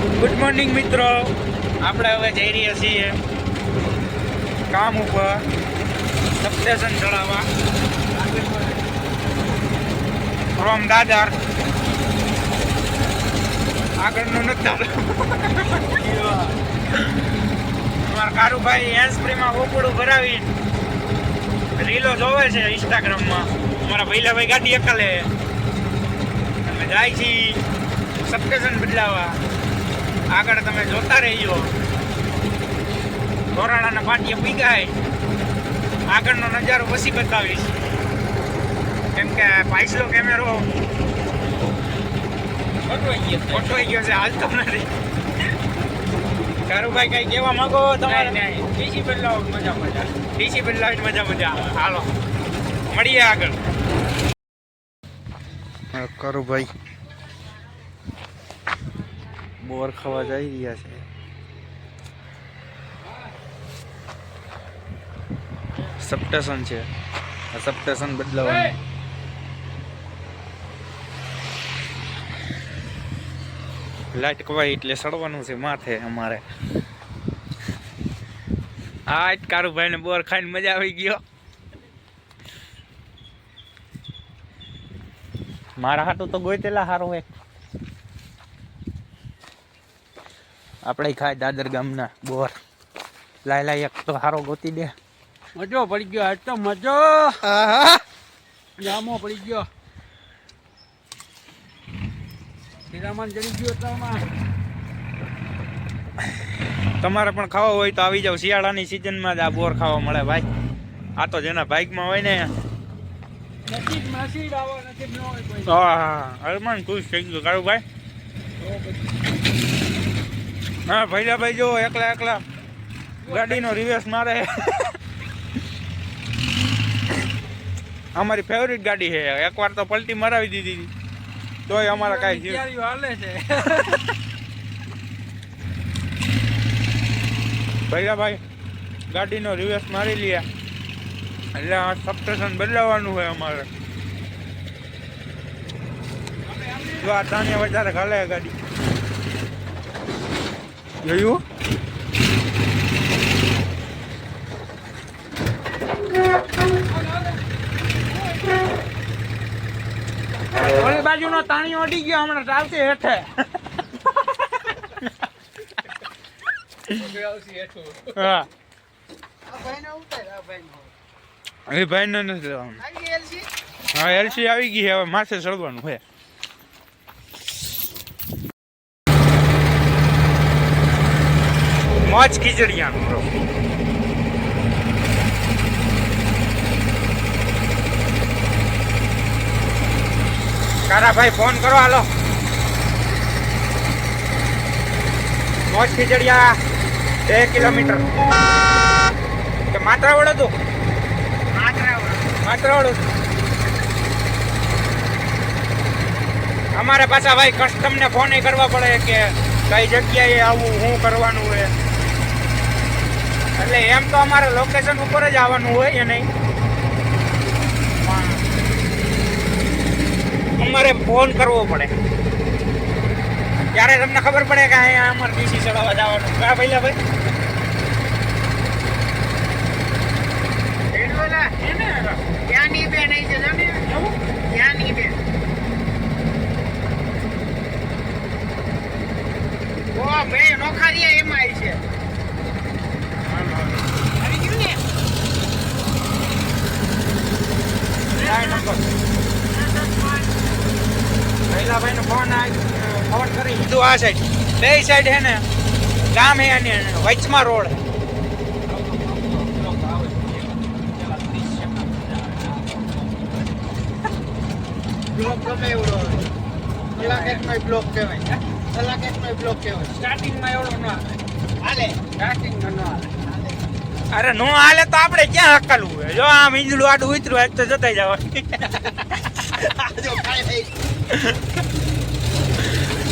Good morning મિત્રો, આપણે હવે જઈ રહ્યા છીએ કામ ઉપર સબસ્ટેશન ચડાવવા ફ્રોમ દાદર. આગળનું નથી અમારા કારુભાઈ હેન્ડ સ્પ્રેમાં ઓપડું ભરાવી રીલો જોવે છે ઇન્સ્ટાગ્રામમાં. અમારા ભૈલાભાઈ ગાડી એકલે અમે જાય છીએ સબસ્ટેશન બદલાવા. આગળ તમે જોતા રહીજો. ધોરાણાના પાટીએ પીગાય આગળનો નજારો પછી બતાવીશ, કેમ કે પાછલો કેમેરો ખોટવાઈ ગયો છે, હાલતો નથી. કારુભાઈ કઈ કહેવા માંગો તમારે? ડીસી બદલાવ મજા. હાલો મળીએ આગળ. કારુભાઈ બોર ખાવા જઈ રહ્યા છે. સબસ્ટેશન છે, સબસ્ટેશન બદલાવાનું. લાઈટ કવાય એટલે સડવાનું છે માથે અમારે. આ કારુભાઈ ને બોર ખાઈને મજા આવી ગયો. મારા હાટું તો ગોઈતેલા હારું એક આપણે ખાય દાદર ગામના બોર. લાય એક તો હારો ગોતી દે. મજો પડી ગયો આજ તો, મજો જામો પડી ગયો. હીરામાન જડી ગયો એટલામાં. તમારે પણ ખાવા હોય તો આવી જાવ. શિયાળાની સિઝનમાં જ આ બોર ખાવા મળે ભાઈ. આ તો જેના બાઇકમાં હોય ને અરમાન ખુશ થઈ ગયો કારુભાઈ. હા ભૈલાભાઈ જો એકલા ગાડીનો રિવર્સ મારે. અમારી ફેવરિટ ગાડી છે. એકવાર તો પલટી મરાવી દીધી તોય અમારા કાંઈ હાલે છે. ભૈલાભાઈ ગાડીનો રિવર્સ મારી લે એટલે આ સબસ્ટેશન બદલાવાનું હોય અમારે. જો આ તાનિયા વધારે ખાલે ગાડી જોયું. ઓલી બાજુનો તાણી અડી ગયો હમણાં ચાલશે હેઠે. હા એ ભાઈ ને નથી લેવાનું. હા એલસી આવી ગઈ હવે માથે ચડવાનું હોય. મોજ ખીચડિયાનું બ્રો. કારાભાઈ ફોન કરો હાલો. મોજ ખીચડિયા 2 કિલોમીટર કે માત્રાવડ હતું. માત્રાવડ અમારે પાછા ભાઈ કસ્ટમને ફોન કરવા પડે કે કઈ જગ્યાએ આવું શું કરવાનું હોય. એટલે એમ તો અમારે લોકેશન ઉપર જ આવવાનું હોય નહીં, અમારે ફોન કરવો પડે ત્યારે તમને ખબર પડે કે અહીંયા અમારે ડીસી ચડાવવા જવાનું. કા ભૈલા ભાઈ ત્યાંની બેન આવી છે, ત્યાંની બેન. ઓ મેં નોખારીયા એમાં આવી છે. ભૈલાભાઈ નો ફોન કરી દીધું. આ સાઈડ બે સાઈડ હે ને ગામ હે અને વચમાં રોડ. બ્લોક ગમે એવડો કલાક એકનો બ્લોક કહેવાય. સ્ટાર્ટિંગમાં એવડો ન હાલે. સ્ટાર્ટિંગમાં ન હાલે. અરે નો હાલે તો આપણે ક્યાં હકલવું હોય. જો આમ ઈંજળું આડું ઉતર્યું તો જતા જવાનું.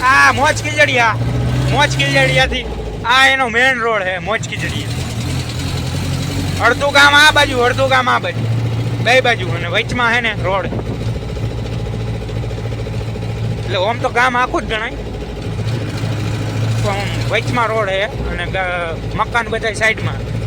આ મોજ ખીચડિયાથી આ એનો મેઇન રોડ છે. મોજ ખીચડિયા અડધું ગામ આ બાજુ, અડધું ગામ આ બાજુ, બે બાજુ અને વચમાં છે ને રોડ. એટલે ઓમ તો ગામ આખું જ ગણાય. વચમાં રોડ છે અને મકાન બધા સાઈડમાં.